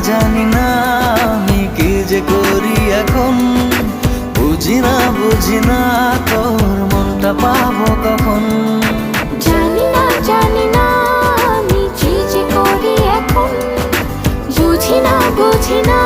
জানি না আমি কি যে করি এখন, বুঝি না তোর মনটা পাবো কখন। জানি না আমি কি যে করি এখন, বুঝি না